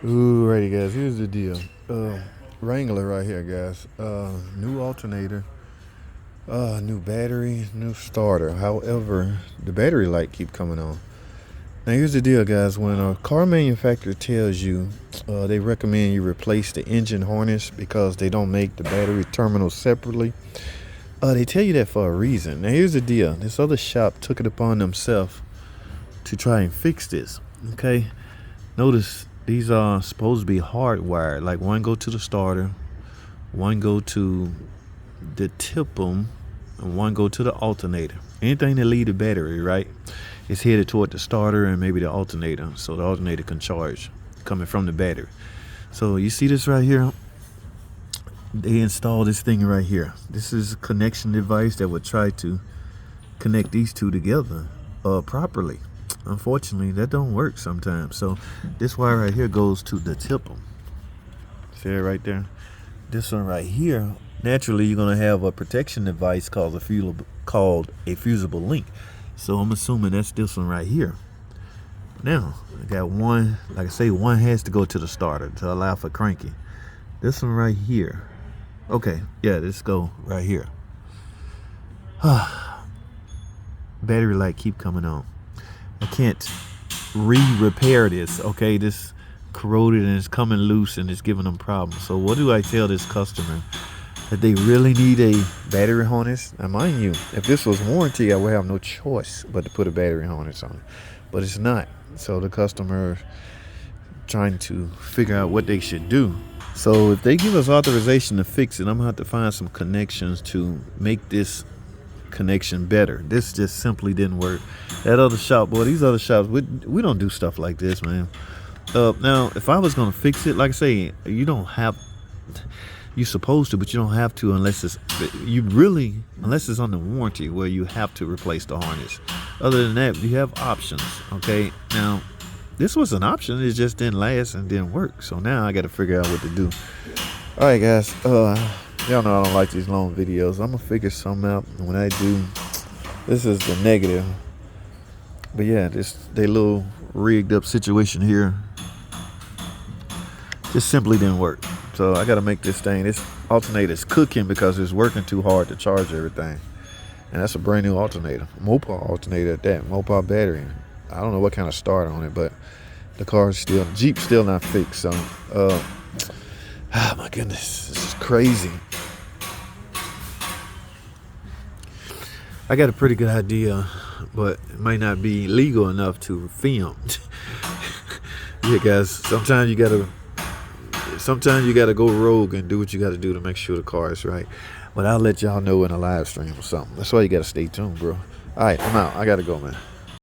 Alrighty, guys. Here's the deal. Wrangler right here, guys. New alternator, new battery, new starter. However, the battery light keep coming on. Now here's the deal, guys. When a car manufacturer tells you they recommend you replace the engine harness because they don't make the battery terminals separately, they tell you that for a reason. Now here's the deal. This other shop took it upon themselves to try and fix this. Okay, notice these are supposed to be hardwired. Like one go to the starter, one go to the TIPM, and one go to the alternator. Anything that lead the battery, right, is headed toward the starter and maybe the alternator, so the alternator can charge coming from the battery. So you see this right here? They installed this thing right here. This is a connection device that would try to connect these two together properly. Unfortunately, that don't work sometimes. So this wire right here goes to the TIPM. See it right there? This one right here, naturally you're gonna have a protection device called a fusible link. So I'm assuming that's this one right here. Now I got one, like I say, one has to go to the starter to allow for cranking. This one right here. Okay, yeah, this go right here. Battery light keep coming on. I can't repair this. Okay, this corroded and it's coming loose and it's giving them problems. So what do I tell this customer? That they really need a battery harness? Now mind you, if this was warranty, I would have no choice but to put a battery harness on it, but it's not. So the customer trying to figure out what they should do. So if they give us authorization to fix it, I'm gonna have to find some connections to make this connection better. This just simply didn't work. That other shop, boy, these other shops, we don't do stuff like this, man. Now if I was gonna fix it, like I say, you're supposed to, but you don't have to unless it's under warranty where you have to replace the harness. Other than that, you have options. Okay, now this was an option, it just didn't last and didn't work. So now I got to figure out what to do. All right, guys, y'all know I don't like these long videos. I'm gonna figure something out. And when I do, this is the negative. But yeah, they little rigged up situation here just simply didn't work. So I got to make this alternator is cooking because it's working too hard to charge everything. And that's a brand new alternator, Mopar alternator at that, Mopar battery. I don't know what kind of start on it, but the Jeep's still not fixed. So, my goodness, this is crazy. I got a pretty good idea, but it might not be legal enough to film. Yeah, guys, sometimes you gotta go rogue and do what you gotta do to make sure the car is right. But I'll let y'all know in a live stream or something. That's why you gotta stay tuned, bro. All right, I'm out. I gotta go, man.